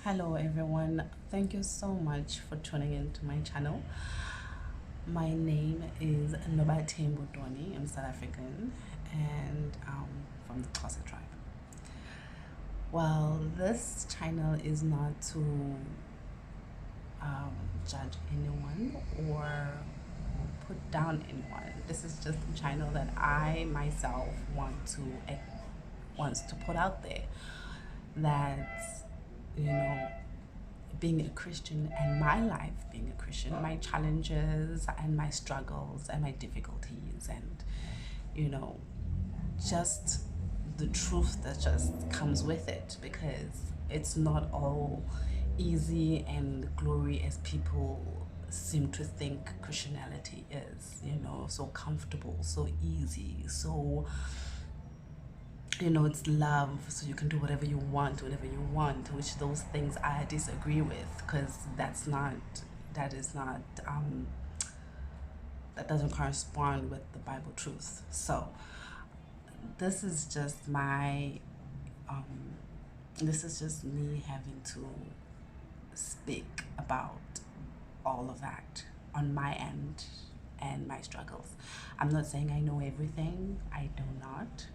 Hello everyone, thank you so much for tuning into my channel. My name is Nobathembu Doni. I'm South African and from the Xhosa tribe. Well, this channel is not to judge anyone or put down anyone. This is just a channel that I myself wants to put out there, that you know being a Christian and my life being a Christian, my challenges and my struggles and my difficulties, and just the truth that just comes with it, because it's not all easy and glory as people seem to think Christianity is, so comfortable, so easy, so it's love, so you can do whatever you want, which those things I disagree with, because that is not that doesn't correspond with the Bible truth. So this is just my um, this is just me having to speak about all of that on my end and my struggles. I'm not saying I know everything. I do not.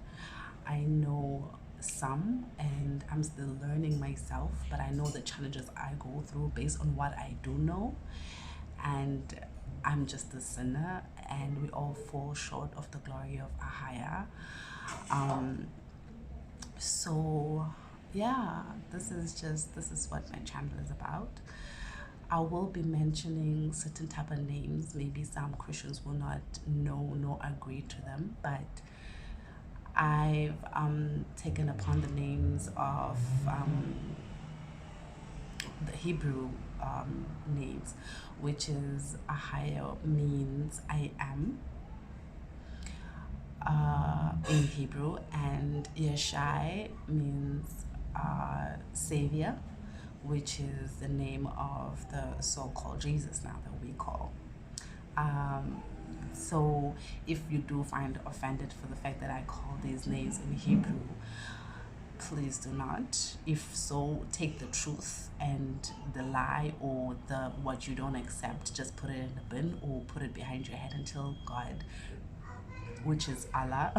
I know some, and I'm still learning myself, but I know the challenges I go through based on what I do know. And I'm just a sinner, and we all fall short of the glory of Ahaya. So yeah, this is what my channel is about. I will be mentioning certain type of names. Maybe some Christians will not know nor agree to them, but I've taken upon the names of the Hebrew names, which is Ahaya means I am in Hebrew, and Yeshai means Savior, which is the name of the so-called Jesus now that we call. So if you do find offended for the fact that I call these names in Hebrew, please do not. If so, take the truth, and the lie or the what you don't accept, just put it in the bin or put it behind your head until God, which is Allah,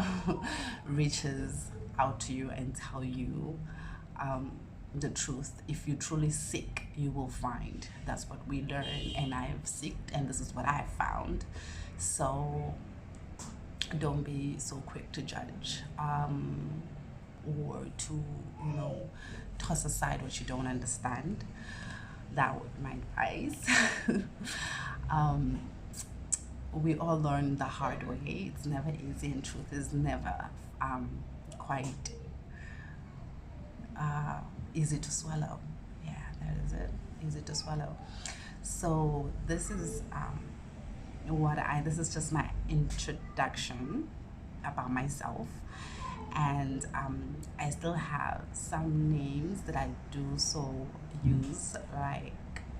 reaches out to you and tell you the truth. If you truly seek, you will find. That's what we learn, and I have seeked, and this is what I found. So don't be so quick to judge, or to toss aside what you don't understand. That would be my advice. We all learn the hard way. It's never easy, and truth is never quite easy to swallow. Yeah, that is it. Easy to swallow. So this is this is just my introduction about myself, and I still have some names that I do so use, like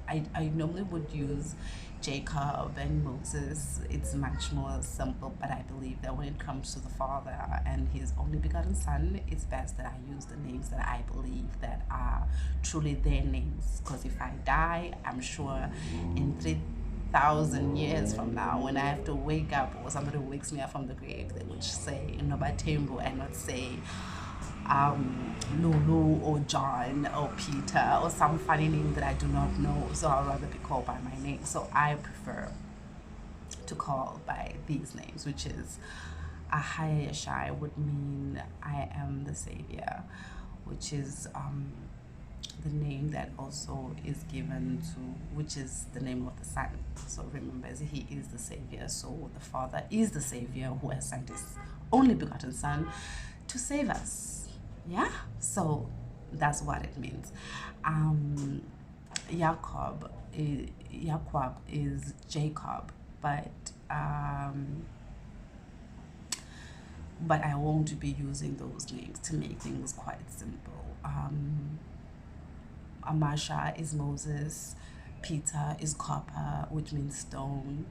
I normally would use Jacob and Moses. It's much more simple, but I believe that when it comes to the Father and His only begotten Son, it's best that I use the names that I believe that are truly their names. Because if I die, I'm sure in 3,000 years from now, when I have to wake up, or somebody wakes me up from the grave, they would say Nobathembu and not say Lulu or John or Peter or some funny name that I do not know. So I'd rather be called by my name. So I prefer to call by these names, which is Ahaya Yeshai would mean I am the Savior, which is the name that also is given to, which is the name of the Son. So remember, He is the Savior, so the Father is the Savior who has sent His only begotten Son to save us. Yeah, so that's what it means. Jacob is Jacob, but I won't be using those names to make things quite simple. Amasha is Moses, Peter is copper, which means stone.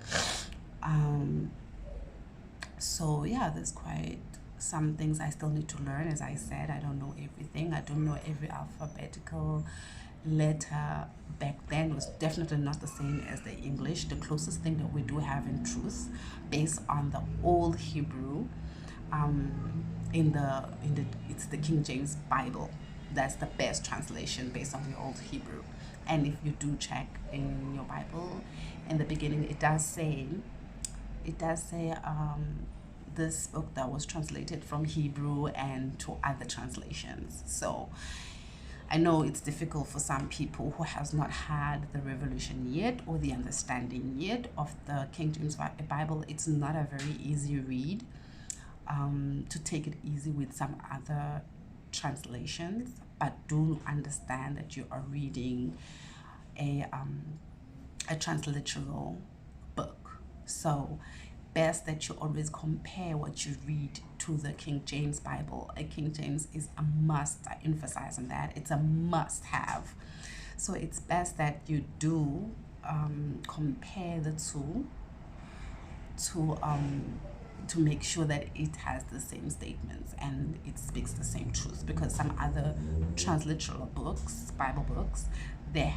So yeah, there's quite some things I still need to learn. As I said, I don't know everything. I don't know every alphabetical letter back then was definitely not the same as the English. The closest thing that we do have in truth, based on the old Hebrew, um, in the it's the King James Bible. That's the best translation based on the old Hebrew. And if you do check in your Bible, in the beginning, it does say this book that was translated from Hebrew and to other translations. So I know it's difficult for some people who has not had the revelation yet or the understanding yet of the King James Bible. It's not a very easy read. To take it easy with some other translations, but do understand that you are reading a transliteral book. So best that you always compare what you read to the King James Bible. A King James is a must. I emphasize on that. It's a must have. So it's best that you do compare the two to make sure that it has the same statements and it speaks the same truth, because some other transliteral books, Bible books, they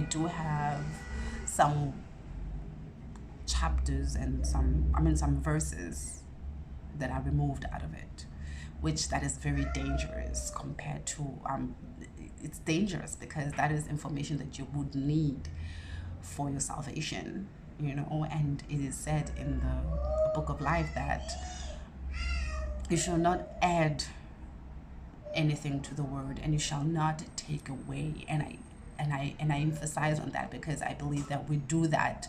do have some chapters and some verses that are removed out of it, which that is very dangerous compared to it's dangerous because that is information that you would need for your salvation, and it is said in the book of life that you shall not add anything to the word and you shall not take away. And I emphasize on that because I believe that we do that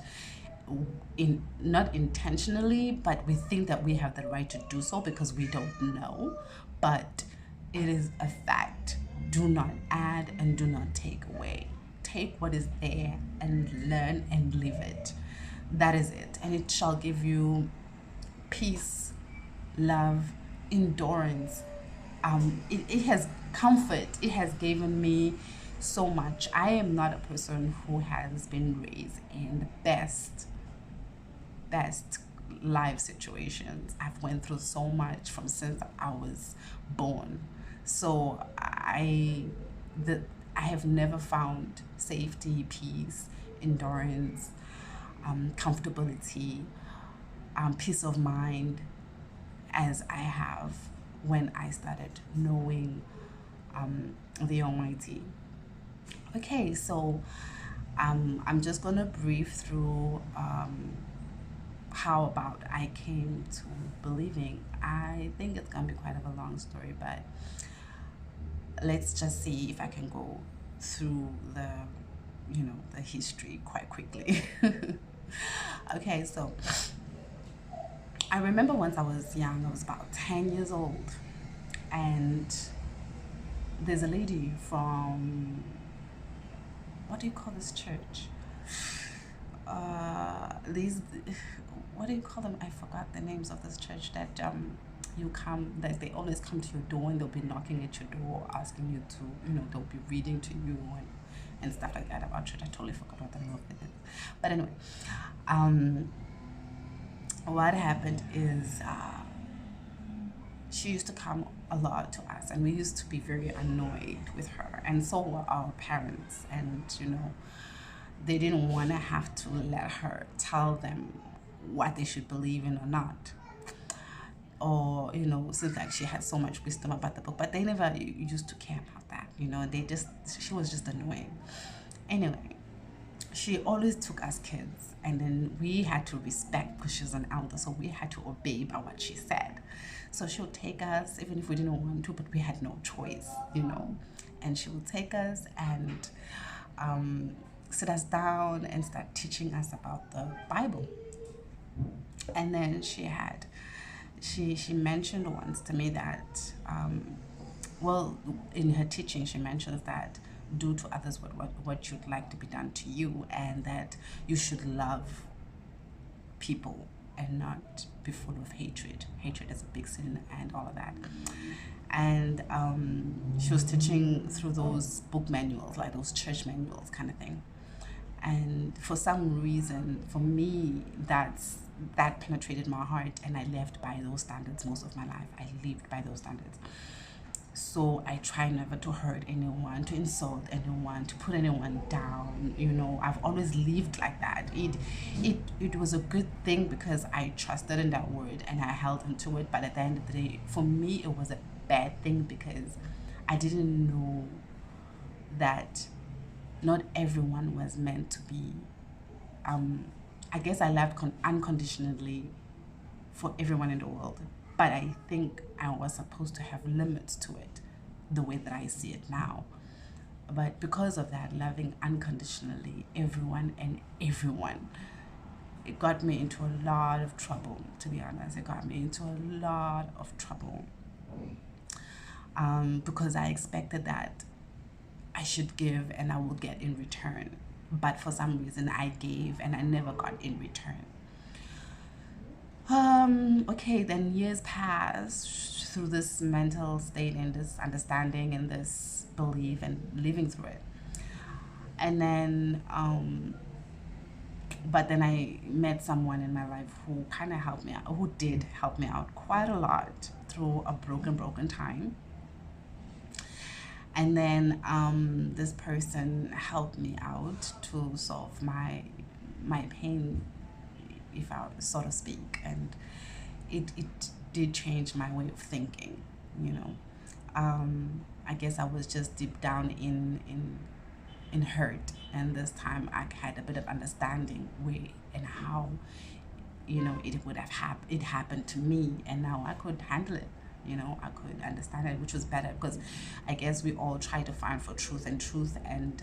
not intentionally, but we think that we have the right to do so because we don't know. But it is a fact. Do not add and do not take away. Take what is there and learn and live it. That is it. And it shall give you peace, love, endurance. It has comfort. It has given me so much. I am not a person who has been raised in the best life situations. I've went through so much from since I was born. So I have never found safety, peace, endurance, comfortability, peace of mind as I have when I started knowing the Almighty. Okay, so I'm just gonna brief through how about I came to believing. I think it's gonna be quite of a long story, but let's just see if I can go through the history quite quickly. Okay, so I remember once I was young, I was about 10 years old, and there's a lady from, what do you call this church? These, what do you call them? I forgot the names of this church that that they always come to your door and they'll be knocking at your door, asking you to, they'll be reading to you and stuff like that about church. I totally forgot what the name of it is. But anyway, what happened is she used to come a lot to us, and we used to be very annoyed with her, and so were our parents. And they didn't want to have to let her tell them what they should believe in or not, or seems like she had so much wisdom about the book, but they never used to care about that. She was just annoying. Anyway, she always took us kids, and then we had to respect because she was an elder, so we had to obey by what she said. So she would take us even if we didn't want to, but we had no choice, and she would take us and sit us down and start teaching us about the Bible. And then she mentioned once to me that in her teaching she mentions that do to others what you'd like to be done to you, and that you should love people and not be full of hatred. Hatred is a big sin and all of that. And she was teaching through those book manuals, like those church manuals kind of thing. And for some reason, for me, that penetrated my heart, and I lived by those standards most of my life. I lived by those standards. So I try never to hurt anyone, to insult anyone, to put anyone down. You know, I've always lived like that. It was a good thing because I trusted in that word and I held onto it. But at the end of the day, for me, it was a bad thing because I didn't know that not everyone was meant to be. I guess I loved unconditionally for everyone in the world, but I think I was supposed to have limits to it, the way that I see it now. But because of that, loving unconditionally everyone and everyone, it got me into a lot of trouble, to be honest. It got me into a lot of trouble because I expected that I should give and I will get in return. But for some reason, I gave and I never got in return. Okay, then years passed through this mental state and this understanding and this belief and living through it. And then, but then I met someone in my life who kind of helped me out, who did help me out quite a lot through a broken time. And then this person helped me out to solve my pain, if I so to speak, and it did change my way of thinking. You know, I guess I was just deep down in hurt, and this time I had a bit of understanding where and how, you know, it would have it happened to me, and now I could handle it. You know, I could understand it, which was better because I guess we all try to find for truth, and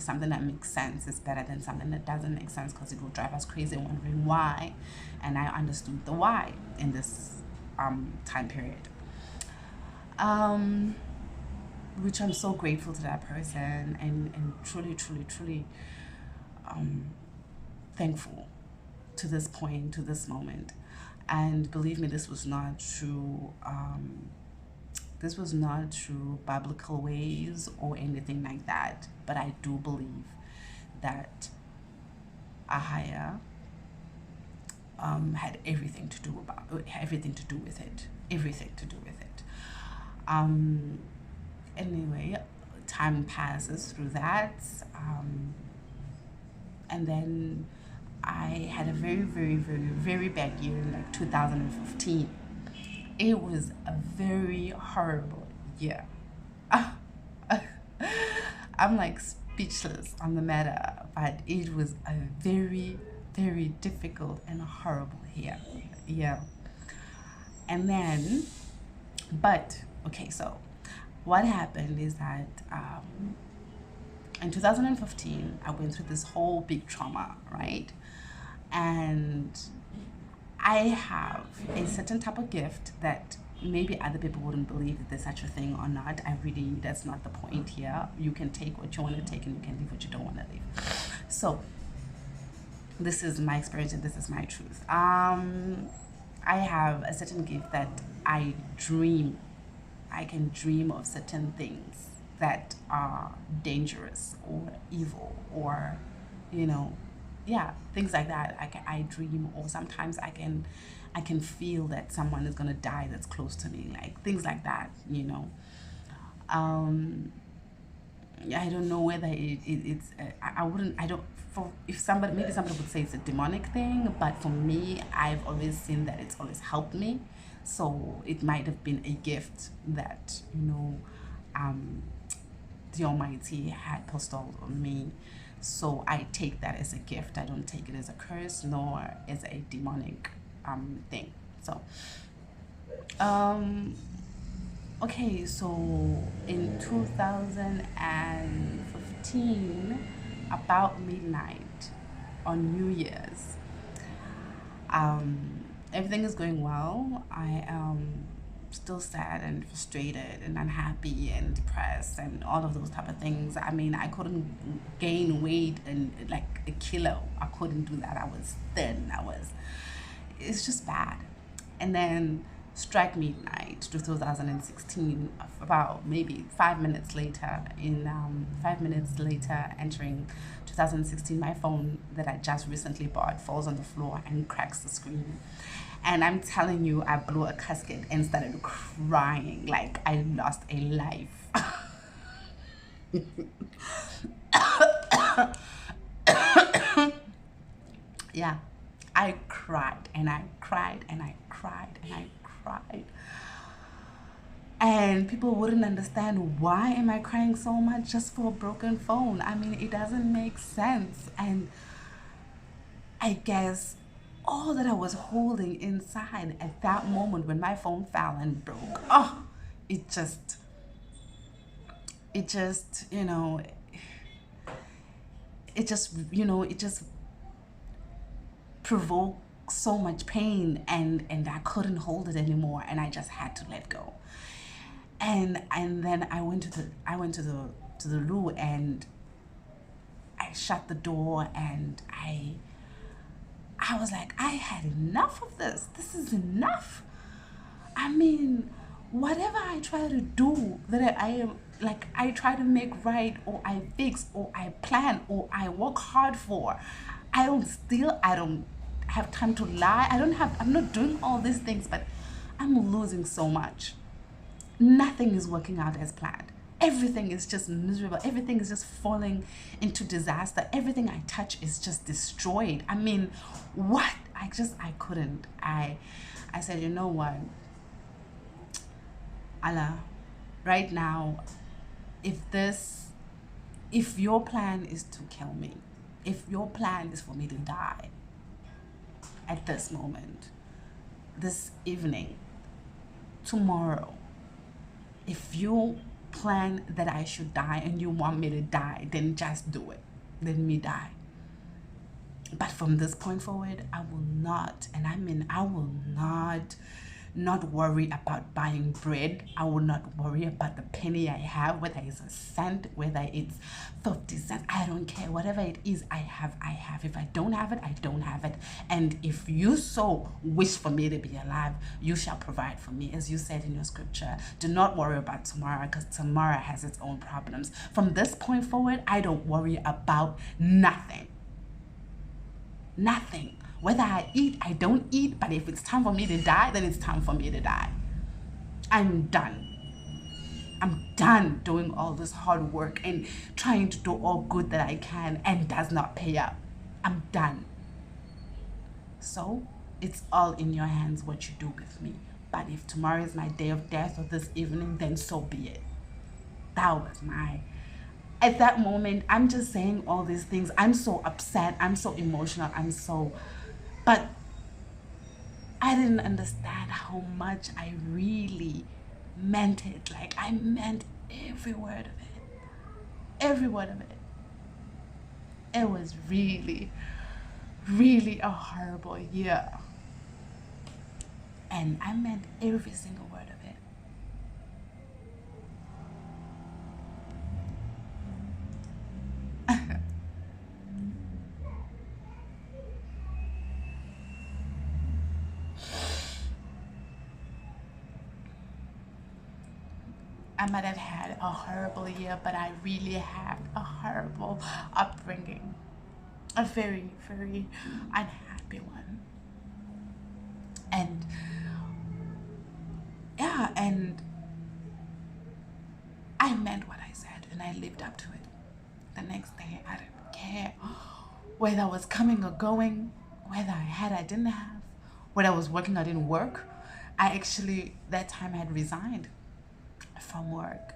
something that makes sense is better than something that doesn't make sense because it will drive us crazy wondering why. And I understood the why in this time period, which I'm so grateful to that person, and truly thankful to this point, to this moment. And believe me, this was not through biblical ways or anything like that, but I do believe that a higher had everything to do with it. Anyway, time passes through that, and then I had a very bad year in like 2015. It was a very horrible year. I'm like speechless on the matter, but it was a very difficult and horrible year. Yeah. And then, but okay, so what happened is that in 2015, I went through this whole big trauma, right? And I have a certain type of gift that maybe other people wouldn't believe that there's such a thing or not. That's not the point here. You can take what you want to take and you can leave what you don't want to leave. So this is my experience and this is my truth. I have a certain gift that I can dream of certain things that are dangerous or evil or, you know, yeah, things like that. I dream, or sometimes I can feel that someone is gonna die that's close to me, like things like that, you know. I don't know whether it's I don't, for if somebody, maybe somebody would say it's a demonic thing, but for me, I've always seen that it's always helped me. So it might have been a gift that, you know, the Almighty had bestowed on me. So I take that as a gift. I don't take it as a curse nor as a demonic thing. So okay, so in 2015, about midnight on New Year's, everything is going well. I am still sad and frustrated and unhappy and depressed and all of those type of things. I mean, I couldn't gain weight and like a kilo. I couldn't do that. I was thin. It's just bad. And then strike midnight 2016, about maybe 5 minutes later, entering 2016, my phone that I just recently bought falls on the floor and cracks the screen. And I'm telling you, I blew a casket and started crying like I lost a life. Yeah, I cried and I cried and I cried and I cried. And people wouldn't understand, why am I crying so much just for a broken phone? I mean, it doesn't make sense. And I guess all that I was holding inside at that moment when my phone fell and broke, oh, it just, you know, it just provoked so much pain, and I couldn't hold it anymore, and I just had to let go. And then I went to the loo, and I shut the door, and I was like, I had enough of this. This is enough. I mean, whatever I try to do that I am like, I try to make right, or I fix, or I plan, or I work hard for, I don't have time to lie. I'm not doing all these things, but I'm losing so much. Nothing is working out as planned. Everything is just miserable. Everything is just falling into disaster. Everything I touch is just destroyed. I mean, what? I couldn't. I said, you know what, Allah, right now, if your plan is to kill me, if your plan is for me to die at this moment, this evening, tomorrow, if you plan that I should die and you want me to die, then just do it. Let me die. But from this point forward, I will not, and I mean, I will not worry about buying bread. I will not worry about the penny I have, whether it's a cent, whether it's 50 cents. I don't care. Whatever it is, I have. If I don't have it, I don't have it. And if you so wish for me to be alive, you shall provide for me. As you said in your scripture, do not worry about tomorrow, because tomorrow has its own problems. From this point forward, I don't worry about nothing. Nothing. Whether I eat, I don't eat, but if it's time for me to die, then it's time for me to die. I'm done. I'm done doing all this hard work and trying to do all good that I can and does not pay up. I'm done. So it's all in your hands what you do with me. But if tomorrow is my day of death, or this evening, then so be it. That was at that moment, I'm just saying all these things. I'm so upset. I'm so emotional. But I didn't understand how much I really meant it. Like, I meant every word of it. Every word of it. It was really, really a horrible year. And I meant every single word of it. I might have had a horrible year, but I really had a horrible upbringing. A very, very unhappy one. And yeah, and I meant what I said, and I lived up to it. The next day, I didn't care whether I was coming or going, whether I didn't have, whether I was working, I didn't work. I actually, that time, had resigned from work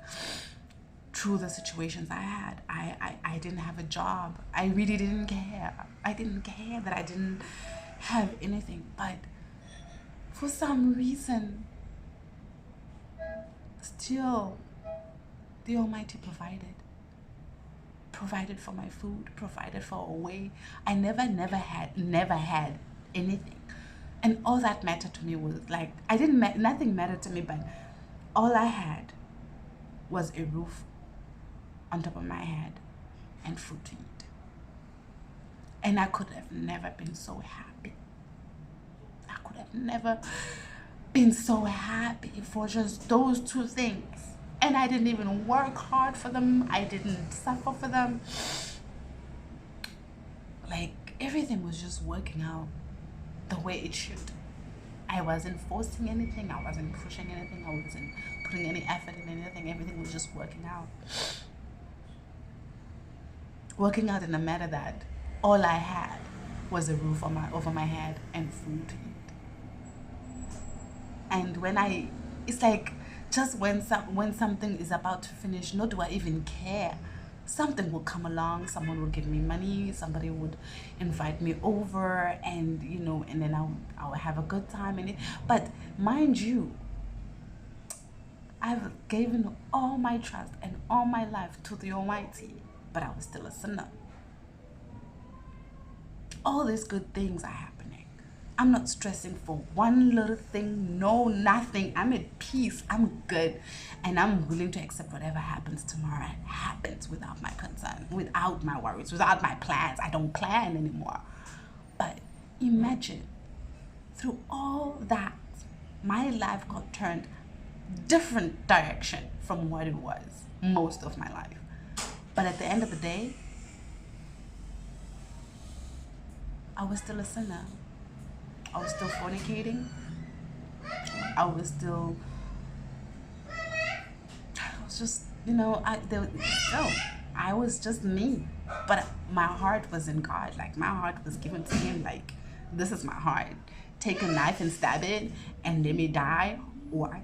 through the situations I had. I didn't have a job. I really didn't care. I didn't care that I didn't have anything. But for some reason, still, the Almighty provided for my food, provided for a way. I never had anything. And all that mattered to me was, like, nothing mattered to me, but all I had was a roof on top of my head and food to eat. And I could have never been so happy. I could have never been so happy for just those two things. And I didn't even work hard for them. I didn't suffer for them. Like, everything was just working out the way it should. I wasn't forcing anything, I wasn't pushing anything, I wasn't putting any effort in anything. Everything was just working out. Working out in a matter that all I had was a roof over my head and food to eat. And it's like, just when something is about to finish, nor do I even care. Something will come along, someone will give me money, somebody would invite me over, and and then I'll have a good time in it. But mind you, I've given all my trust and all my life to the Almighty, but I was still a sinner. All these good things are happening. I'm not stressing for one little thing, no, nothing. I'm at peace, I'm good, and I'm willing to accept whatever happens tomorrow. It happens without my concern, without my worries, without my plans. I don't plan anymore. But imagine, through all that, my life got turned different direction from what it was most of my life. But at the end of the day, I was still a sinner. I was still fornicating. I was just, I was just me. But my heart was in God. Like, my heart was given to Him. Like, this is my heart. Take a knife and stab it and let me die, or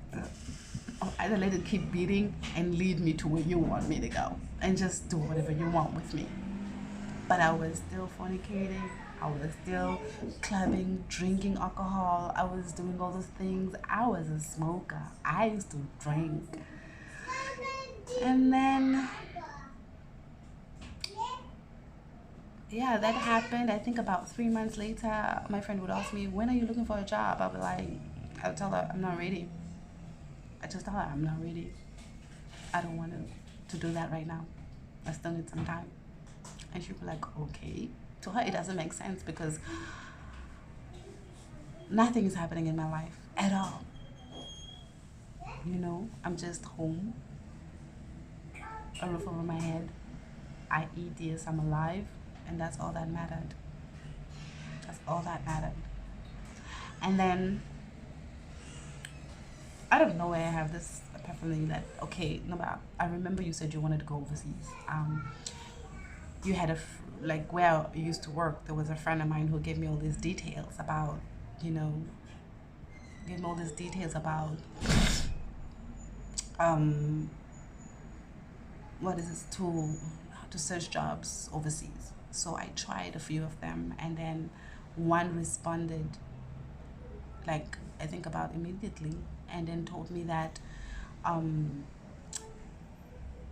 either let it keep beating and lead me to where you want me to go, and just do whatever you want with me. But I was still fornicating. I was still clubbing, drinking alcohol. I was doing all those things. I was a smoker. I used to drink. And then, yeah, that happened. I think about 3 months later, my friend would ask me, when are you looking for a job? I'll tell her, I'm not ready. I just tell her, I'm not ready. I don't want to do that right now. I still need some time. And she'd be like, okay. To her, it doesn't make sense, because nothing is happening in my life at all. I'm just home, a roof over my head. I eat, yes, I'm alive, and that's all that mattered. That's all that mattered. And then, I don't know where I have this epiphany that, okay, no, but I remember you said you wanted to go overseas. You had where I used to work, there was a friend of mine who gave me all these details about, what is this tool to search jobs overseas. So I tried a few of them, and then one responded, like, I think about immediately, and then told me that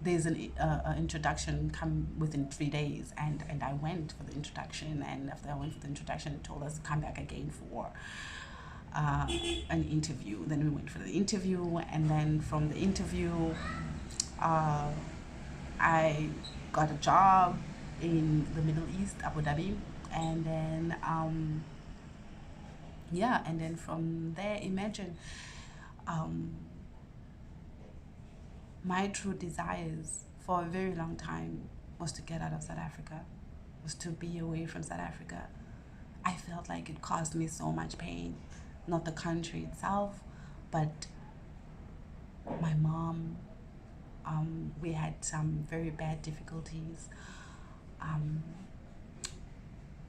there's an introduction come within 3 days, and I went for the introduction, and after I went for the introduction, it told us to come back again for an interview. Then we went for the interview, and then from the interview, I got a job in the Middle East, Abu Dhabi, and then and then from there, imagine, my true desires for a very long time was to get out of South Africa, was to be away from South Africa. I felt like it caused me so much pain, not the country itself, but my mom. We had some very bad difficulties.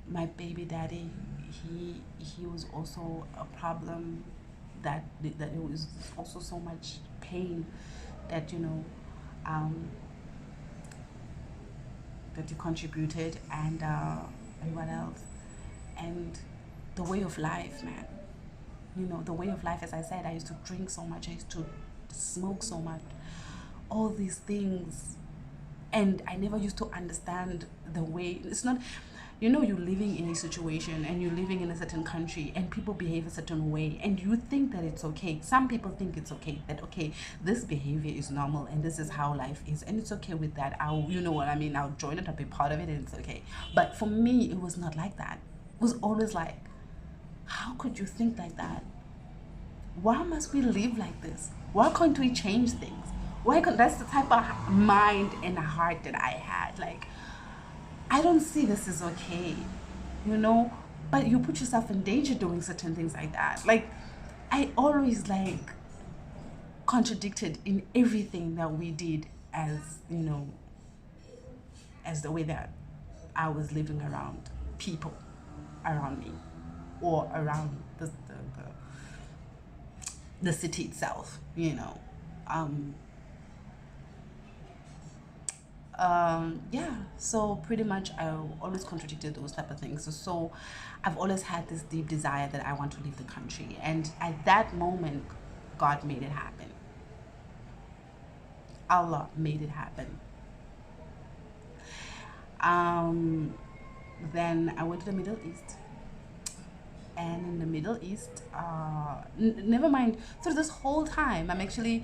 My baby daddy, he was also a problem, that it was also so much pain that that you contributed, and what else, and the way of life, man. The way of life, as I said, I used to drink so much, I used to smoke so much, all these things, and I never used to understand the way. It's not, you're living in a situation, and you're living in a certain country, and people behave a certain way, and you think that it's okay. Some people think it's okay, that okay, this behavior is normal, and this is how life is, and it's okay with that. I'll join it, I'll be part of it, and it's okay. But for me, it was not like that. It was always like, how could you think like that? Why must we live like this? Why can't we change things? That's the type of mind and heart that I had. Like, I don't see this is okay, but you put yourself in danger doing certain things like that. Like, I always like contradicted in everything that we did, as you know, as the way that I was living around people around me, or around the city itself, you know. Um, yeah, so pretty much I always contradicted those type of things. So I've always had this deep desire that I want to leave the country, and at that moment, God made it happen. Allah made it happen. Um, then I went to the Middle East, and in the Middle East, never mind. So this whole time, I'm actually,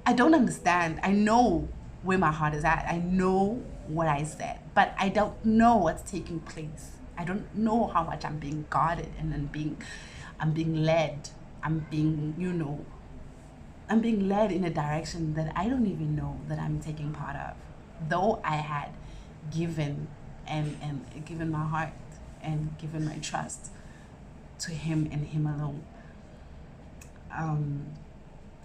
I don't understand. I know where my heart is at. I know what I said, but I don't know what's taking place. I don't know how much I'm being guarded, and then I'm being led. I'm being, you know, I'm being led in a direction that I don't even know that I'm taking part of. Though I had given and given my heart and given my trust to him and him alone. Um,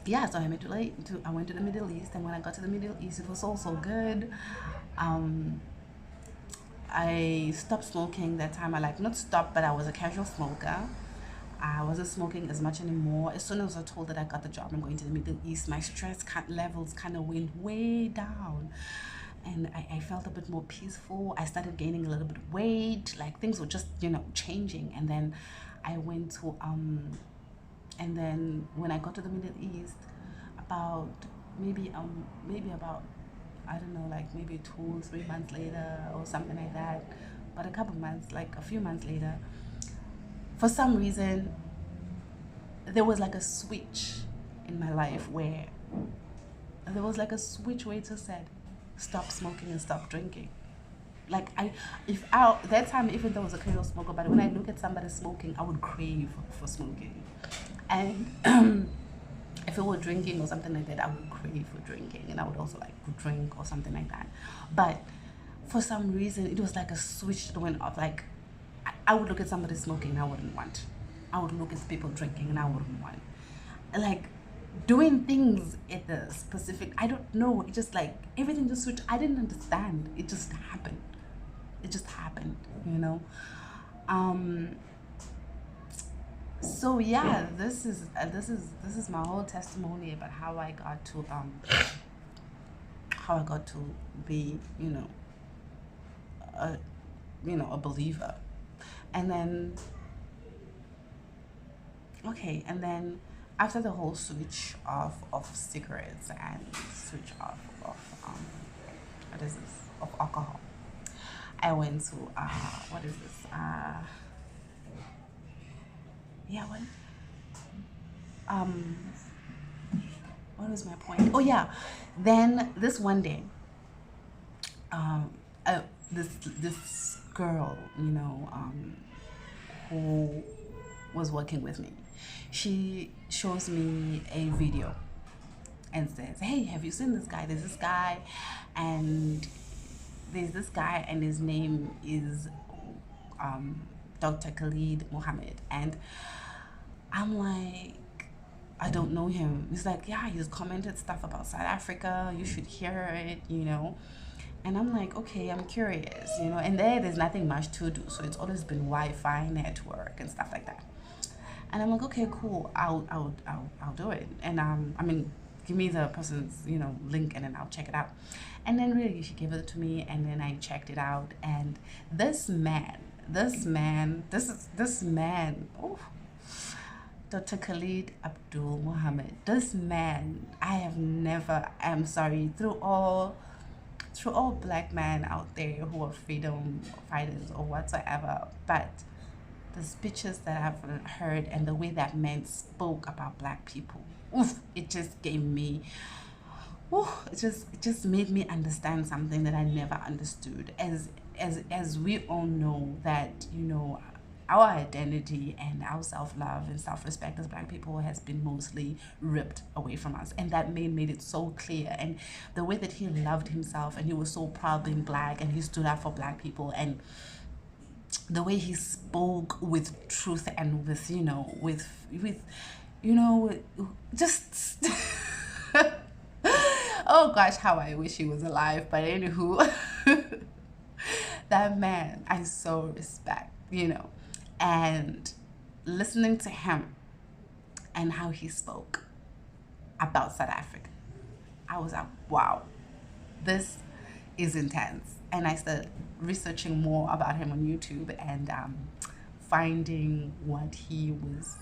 yeah, so I went to the Middle East, and when I got to the Middle East, it was all so good. Um, I stopped smoking that time. I like not stopped, but I was a casual smoker. I wasn't smoking as much anymore. As soon as I was told that I got the job, I'm going to the Middle East, my levels kind of went way down. And I felt a bit more peaceful. I started gaining a little bit of weight. Like things were just, you know, changing. And then I went to, and then when I got to the Middle East, about maybe about, I don't know, like maybe 2 3 months later or something like that, but a couple months, like a few months later, for some reason there was like a switch in my life where there was like a switch where it just said stop smoking and stop drinking. Like if I that time, even though I was a casual smoker, but when I look at somebody smoking, I would crave for smoking. And if it were drinking or something like that, I would crave for drinking, and I would also like drink or something like that. But for some reason, it was like a switch that went off. Like I would look at somebody smoking and I wouldn't want. I would look at people drinking and I wouldn't want. Like doing things at the specific, I don't know. It just like everything just switched. I didn't understand. It just happened. It just happened, you know. Um, so yeah, this is my whole testimony about how I got to be, a a believer. And then okay, and then after the whole switch of cigarettes and switch of what is this, of alcohol, I went to what is this, yeah, um what was my point? Oh yeah, then this one day, um uh, this girl, who was working with me, she shows me a video and says, hey, have you seen this guy? There's this guy, and his name is Dr. Khalid Mohammed. And I'm like, I don't know him. He's like, yeah, he's commented stuff about South Africa. You should hear it. And I'm like, okay, I'm curious, And there's nothing much to do, so it's always been Wi-Fi, network, and stuff like that. And I'm like, okay, cool. I'll do it. And I mean, give me the person's link, and then I'll check it out. And then really, she gave it to me, and then I checked it out. And this man, this man. Oh, Dr. Khalid Abdul Mohammed. This man, I have never. I'm sorry, through all black men out there who are freedom fighters or whatsoever, but the speeches that I've heard and the way that men spoke about black people, oof, it just gave me, it just made me understand something that I never understood. As we all know that, our identity and our self-love and self-respect as black people has been mostly ripped away from us, and that man made it so clear. And the way that he loved himself, and he was so proud being black, and he stood up for black people, and the way he spoke with truth and with, just oh gosh, how I wish he was alive. But anywho, that man I so respect, and listening to him and how he spoke about South Africa, I was like, wow, this is intense. And I started researching more about him on YouTube and finding what he was,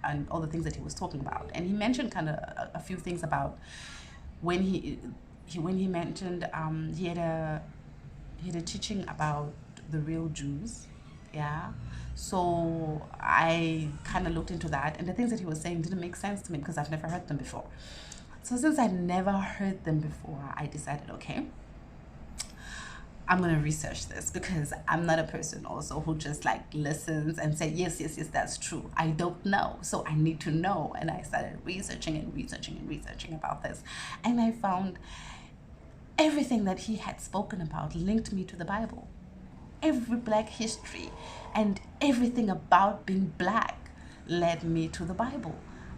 and all the things that he was talking about. And he mentioned kind of a few things about when he mentioned he had a teaching about the real Jews, yeah. So I kind of looked into that, and the things that he was saying didn't make sense to me because I've never heard them before. So since I never heard them before, I decided, okay, I'm going to research this, because I'm not a person also who just like listens and say, yes, yes, yes, that's true. I don't know. So I need to know. And I started researching about this. And I found everything that he had spoken about linked me to the Bible. Every Black history and everything about being Black led me to the Bible.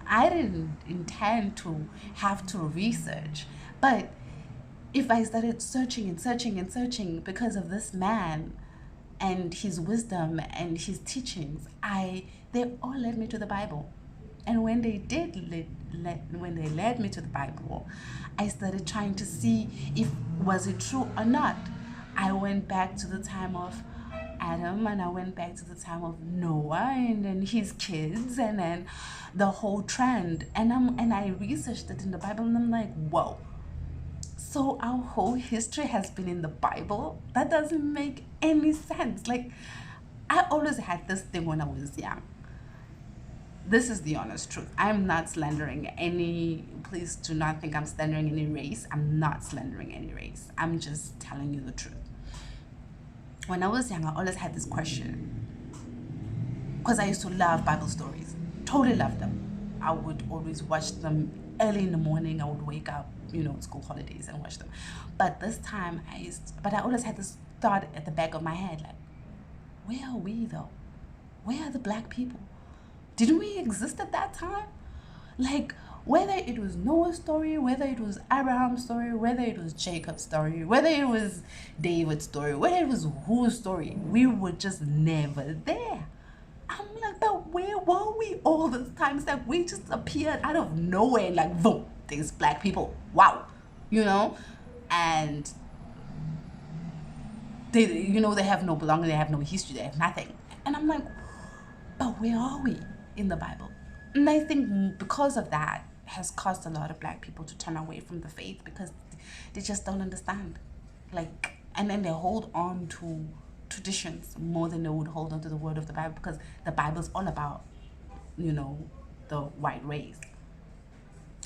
I didn't intend to have to research, but if I started searching and searching and searching because of this man and his wisdom and his teachings, they all led me to the Bible. And when they led me to the Bible, I started trying to see if was it true or not. I went back to the time of Adam, and I went back to the time of Noah and then his kids, and then the whole trend. And I researched it in the Bible, and I'm like, whoa. So our whole history has been in the Bible? That doesn't make any sense. Like, I always had this thing when I was young. This is the honest truth. I'm not slandering any, please do not think I'm slandering any race. I'm not slandering any race. I'm just telling you the truth. When I was young, I always had this question, because I used to love Bible stories. Totally loved them. I would always watch them early in the morning. I would wake up, school holidays, and watch them. But this time I always had this thought at the back of my head, like, where are we though? Where are the Black people? Didn't we exist at that time? Like, whether it was Noah's story, whether it was Abraham's story, whether it was Jacob's story, whether it was David's story, whether it was whose story, we were just never there. I'm like, but where were we all those times that we just appeared out of nowhere, like, boom, there's Black people, wow, and they have no belonging, they have no history, they have nothing. And I'm like, but where are we in the Bible? And I think because of that has caused a lot of Black people to turn away from the faith, because they just don't understand. Like, and then they hold on to traditions more than they would hold on to the word of the Bible, because the Bible's all about, the white race.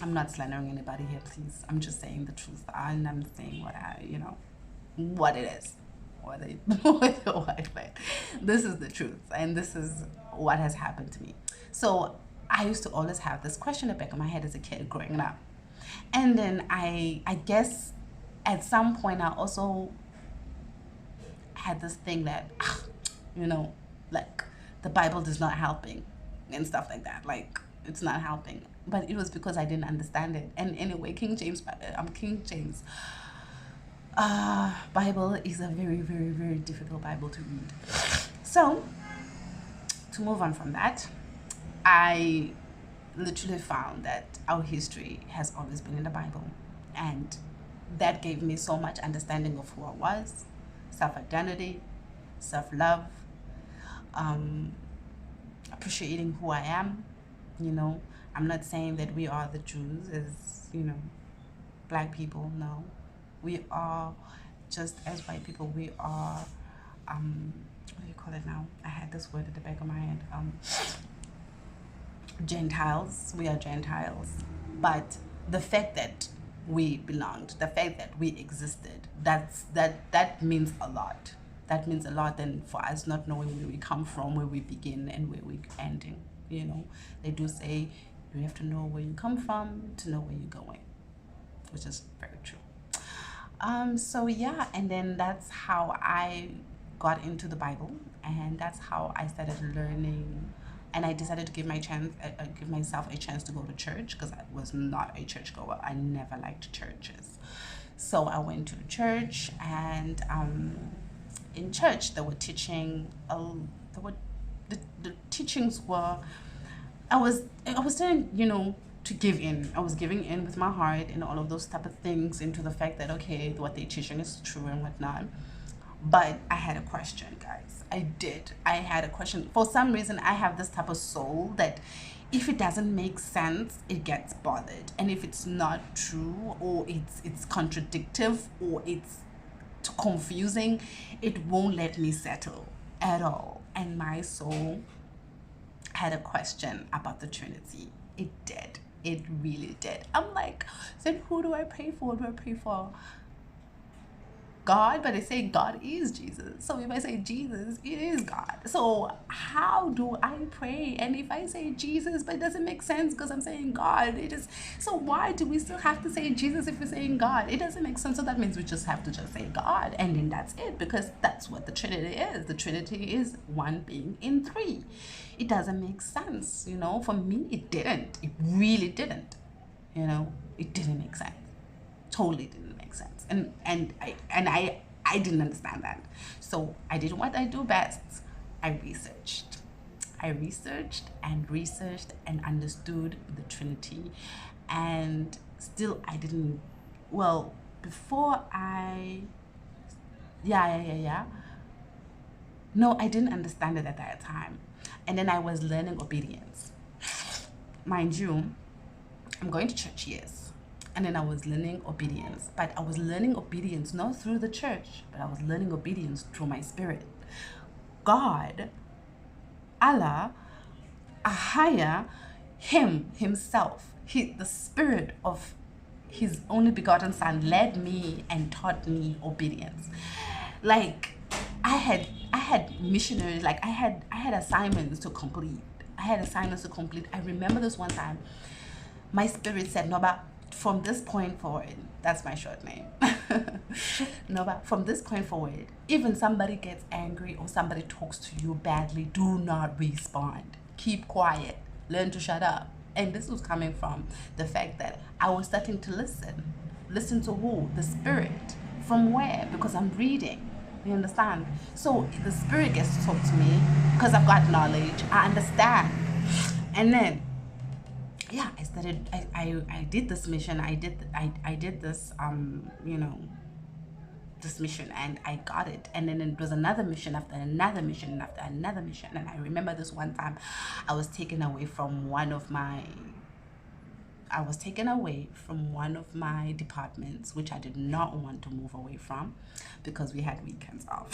I'm not slandering anybody here, please. I'm just saying the truth. And I'm saying what it is. What the white man. This is the truth. And this is what has happened to me. So I used to always have this question at the back of my head as a kid growing up. And then I guess at some point I also had this thing that, like, the Bible is not helping and stuff like that. Like, it's not helping. But it was because I didn't understand it. And anyway, King James Bible is a very, very, very difficult Bible to read. So, to move on from that, I literally found that our history has always been in the Bible. And that gave me so much understanding of who I was, self-identity, self-love, appreciating who I am. I'm not saying that we are the Jews as, Black people. No, we are just as white people. We are, what do you call it now? I had this word at the back of my head. Gentiles. We are Gentiles. But the fact that we belonged, the fact that we existed, that means a lot. That means a lot than for us not knowing where we come from, where we begin, and where we're ending. They do say you have to know where you come from to know where you're going, which is very true. So yeah, and then that's how I got into the Bible, and that's how I started learning. And I decided to give myself a chance to go to church because I was not a churchgoer. I never liked churches, so I went to church, and in church they were teaching. The teachings were, I was telling, to give in. I was giving in with my heart and all of those type of things into the fact that, okay, what they're teaching is true and whatnot. But I had a question, guys. I had a question. For some reason, I have this type of soul that if it doesn't make sense, it gets bothered. And if it's not true, or it's contradictive, or it's too confusing, it won't let me settle at all. And my soul had a question about the Trinity. It did. It really did. I'm like, then who do I pray for? Do I pray for God? But they say God is Jesus. So if I say Jesus, it is God. So how do I pray? And if I say Jesus, but it doesn't make sense because I'm saying God, it is. So why do we still have to say Jesus if we're saying God? It doesn't make sense. So that means we just have to just say God, and then that's it, because that's what the Trinity is. The Trinity is one being in three. It doesn't make sense. For me, it didn't. It really didn't. It didn't make sense. Totally didn't make sense. And I didn't understand that. So I did what I do best. I researched. I researched and understood the Trinity. And still I didn't, well, before I, yeah. No, I didn't understand it at that time. And then I was learning obedience. Mind you, I'm going to church, yes. And then I was learning obedience. But I was learning obedience not through the church, but I was learning obedience through my spirit. God, Allah, Ahaya, himself, the spirit of his only begotten son led me and taught me obedience. Like I had missionaries, like I had assignments to complete. I remember this one time, my spirit said, Noba, from this point forward, that's my short name. Noba, from this point forward, even somebody gets angry or somebody talks to you badly, do not respond. Keep quiet. Learn to shut up. And this was coming from the fact that I was starting to listen. Listen to who? The spirit. From where? Because I'm reading. You understand? So the spirit gets to talk to me because I've got knowledge. I understand. And then, yeah, I started. I did this mission. I did this. This mission, and I got it. And then it was another mission after another mission after another mission. And I remember this one time, I was taken away from one of my departments, which I did not want to move away from because we had weekends off.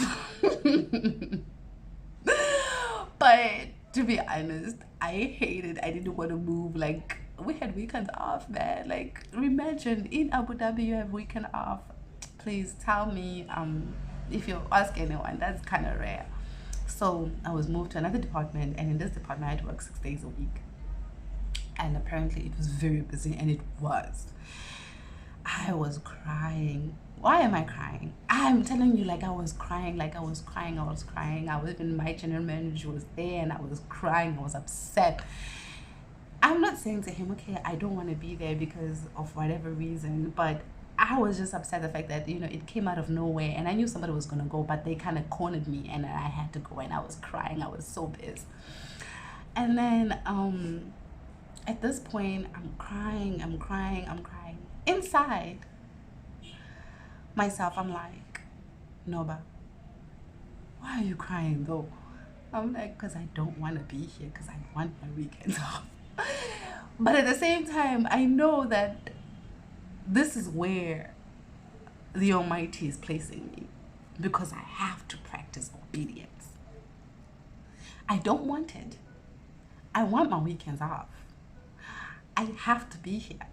But to be honest, I hated. I didn't want to move. Like, we had weekends off, man. Like, imagine in Abu Dhabi you have weekend off. Please tell me if you ask anyone. That's kind of rare. So I was moved to another department, and in this department I had to work 6 days a week. And apparently it was very busy, and it was. I was crying. Why am I crying? I'm telling you, I was crying. I was even, my general manager was there, and I was crying. I was upset. I'm not saying to him, okay, I don't want to be there because of whatever reason, but I was just upset the fact that, it came out of nowhere, and I knew somebody was going to go, but they kind of cornered me, and I had to go, and I was crying. I was so pissed. And then at this point, I'm crying. Inside myself, I'm like, Noba, why are you crying though? I'm like, because I don't want to be here, because I want my weekends off. But at the same time, I know that this is where the Almighty is placing me, because I have to practice obedience. I don't want it. I want my weekends off. I have to be here.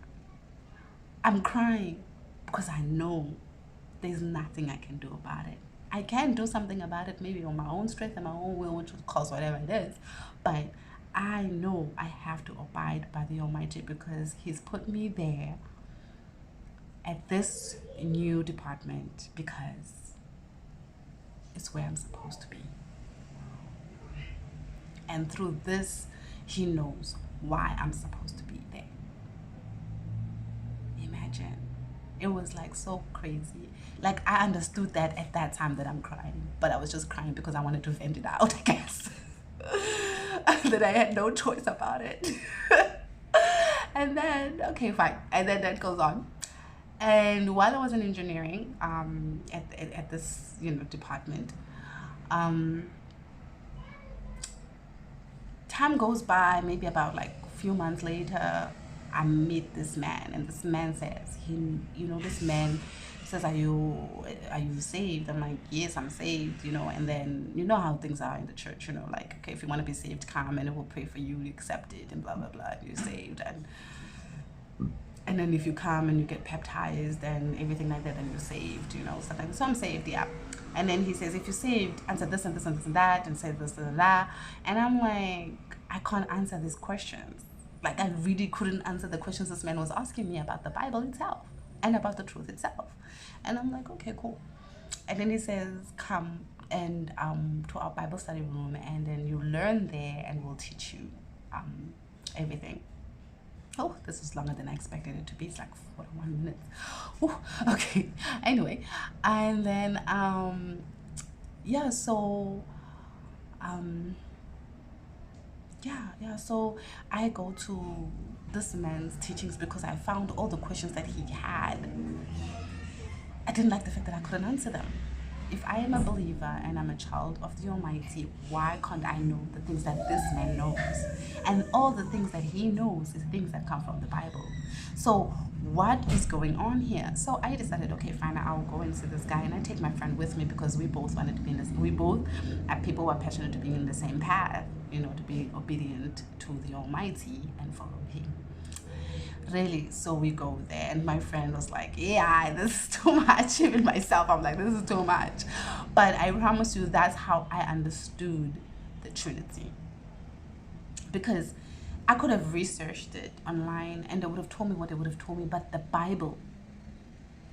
I'm crying because I know there's nothing I can do about it. I can do something about it, maybe on my own strength and my own will, which will cause whatever it is. But I know I have to abide by the Almighty, because He's put me there at this new department because is where I'm supposed to be. And through this, he knows why I'm supposed to be there. Imagine. It was like so crazy. Like, I understood that at that time that I'm crying, but I was just crying because I wanted to vent it out, I guess. That I had no choice about it. And then, okay, fine. And then that goes on. And while I was in engineering, at this, department, time goes by, maybe about like a few months later, I meet this man, and this man says, this man says, are you saved? I'm like, yes, I'm saved, and then you know how things are in the church, like, okay, if you want to be saved, come and we'll pray for you, you accept it, and blah, blah, blah, and you're saved. And then if you come and you get baptized and everything like that, then you're saved, sometimes. So I'm saved, yeah. And then he says, if you're saved, answer this and this and this and that, and say this and that. And I'm like, I can't answer these questions. Like, I really couldn't answer the questions this man was asking me about the Bible itself and about the truth itself. And I'm like, okay, cool. And then he says, come and to our Bible study room, and then you learn there, and we'll teach you everything. Oh, this is longer than I expected it to be. It's like 41 minutes. Ooh, okay. Anyway, and then so I go to this man's teachings because I found all the questions that he had. I didn't like the fact that I couldn't answer them. If I am a believer and I'm a child of the Almighty, why can't I know the things that this man knows? And all the things that he knows is things that come from the Bible. So what is going on here? So I decided, okay, fine, I'll go and see this guy, and I take my friend with me because we both wanted to be in this. We both are people who are passionate to be in the same path, to be obedient to the Almighty and follow him. Really, so we go there, and my friend was like, yeah, this is too much. Even myself, I'm like, this is too much. But I promise you, that's how I understood the Trinity. Because I could have researched it online and they would have told me what they would have told me, but the Bible,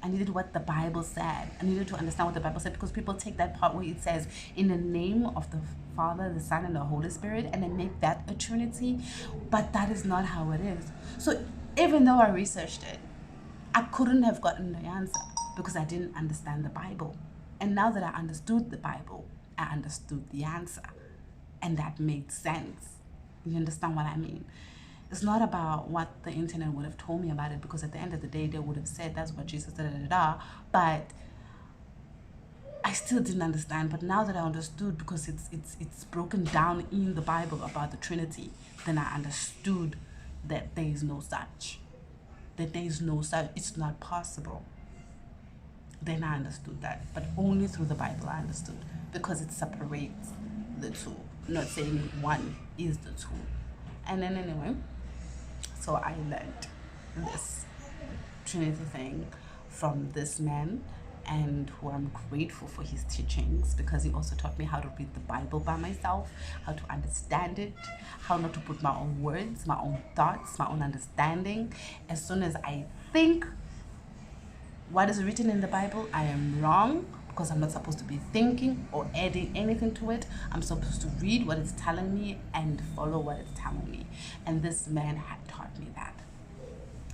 I needed what the Bible said. I needed to understand what the Bible said, because people take that part where it says, in the name of the Father, the Son, and the Holy Spirit, and they make that a Trinity, but that is not how it is. So even though I researched it, I couldn't have gotten the answer because I didn't understand the Bible. And now that I understood the Bible, I understood the answer. And that made sense. You understand what I mean? It's not about what the internet would have told me about it, because at the end of the day, they would have said that's what Jesus did, but I still didn't understand. But now that I understood, because it's broken down in the Bible about the Trinity, then I understood that there is no such. It's not possible. Then I understood that. But only through the Bible I understood, because it separates the two. Not saying one is the two. And then anyway, so I learned this Trinity thing from this man, and who I'm grateful for his teachings, because he also taught me how to read the Bible by myself, how to understand it, how not to put my own words, my own thoughts, my own understanding. As soon as I think what is written in the Bible, I am wrong, because I'm not supposed to be thinking or adding anything to it. I'm supposed to read what it's telling me and follow what it's telling me. And this man had taught me that.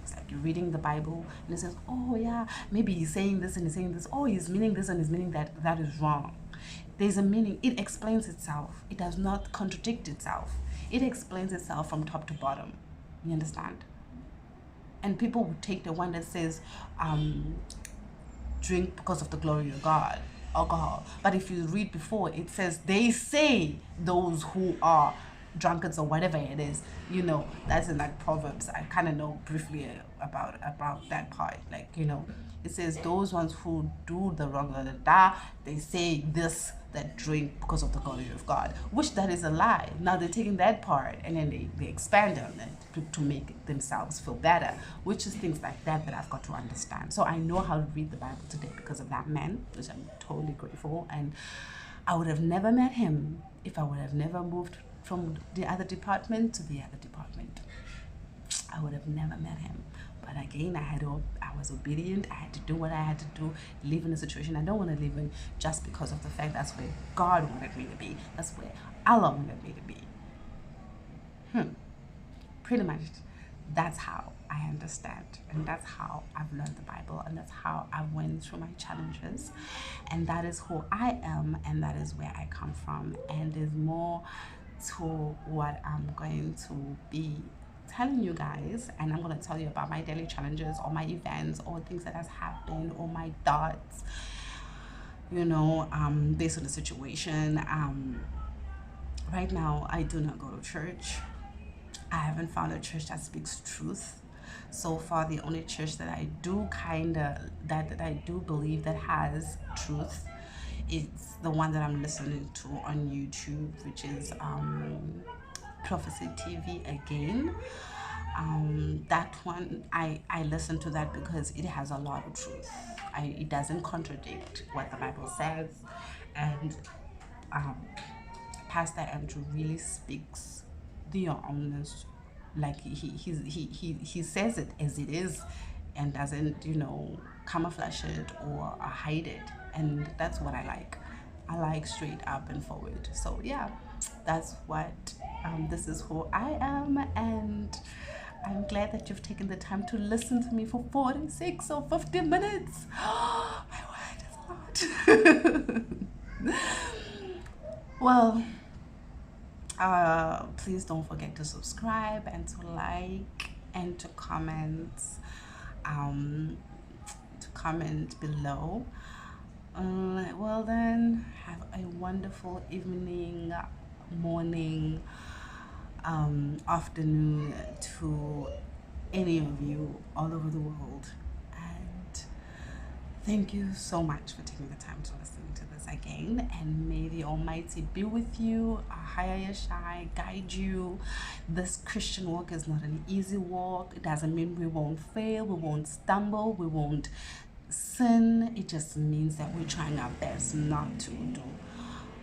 It's like you're reading the Bible and it says, oh yeah, maybe he's saying this and he's saying this. Oh, he's meaning this and he's meaning that. That is wrong. There's a meaning. It explains itself. It does not contradict itself. It explains itself from top to bottom. You understand? And people would take the one that says, drink because of the glory of God, alcohol. But if you read before, it says, they say those who are drunkards or whatever it is, that's in like Proverbs. I kind of know briefly about that part. Like, it says those ones who do the wrong, they say this, that drink because of the glory of God, which that is a lie. Now they're taking that part and then they expand on it to make themselves feel better, which is things like that I've got to understand. So I know how to read the Bible today because of that man, which I'm totally grateful. And I would have never met him if I would have never moved from the other department to the other department. I would have never met him, but But again, I was obedient. I had to do what I had to do, live in a situation I don't want to live in just because of the fact that's where God wanted me to be. That's where Allah wanted me to be. Pretty much that's how I understand, and that's how I've learned the Bible, and that's how I went through my challenges, and that is who I am, and that is where I come from. And there's more to what I'm going to be telling you guys, and I'm going to tell you about my daily challenges or my events or things that has happened or my thoughts, based on the situation. Right now I do not go to church. I haven't found a church that speaks truth. So far, the only church that I do that I do believe that has truth, it's the one that I'm listening to on YouTube, which is Prophecy TV again. That one, I listen to that because it has a lot of truth. It doesn't contradict what the Bible says, and um, Pastor Andrew really speaks the honest, like he says it as it is, and doesn't camouflage it or hide it, and that's what I like. I like straight up and forward. So yeah, that's what this is who I am, and I'm glad that you've taken the time to listen to me for 46 or 50 minutes. My word, is a lot. Well, please don't forget to subscribe and to like and to comment below. Well then, have a wonderful evening, morning, afternoon to any of you all over the world. And thank you so much for taking the time to listen to this again. And may the Almighty be with you, Ahaya Yashai, guide you. This Christian walk is not an easy walk. It doesn't mean we won't fail, we won't stumble, we won't sin. It just means that we're trying our best not to do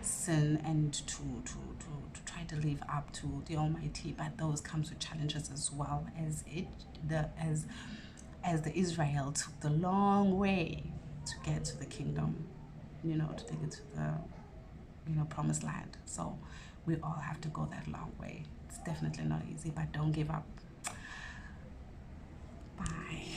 sin and to try to live up to the Almighty. But those comes with challenges as well, as the Israel took the long way to get to the kingdom, to get to the promised land. So we all have to go that long way. It's definitely not easy, but don't give up. Bye.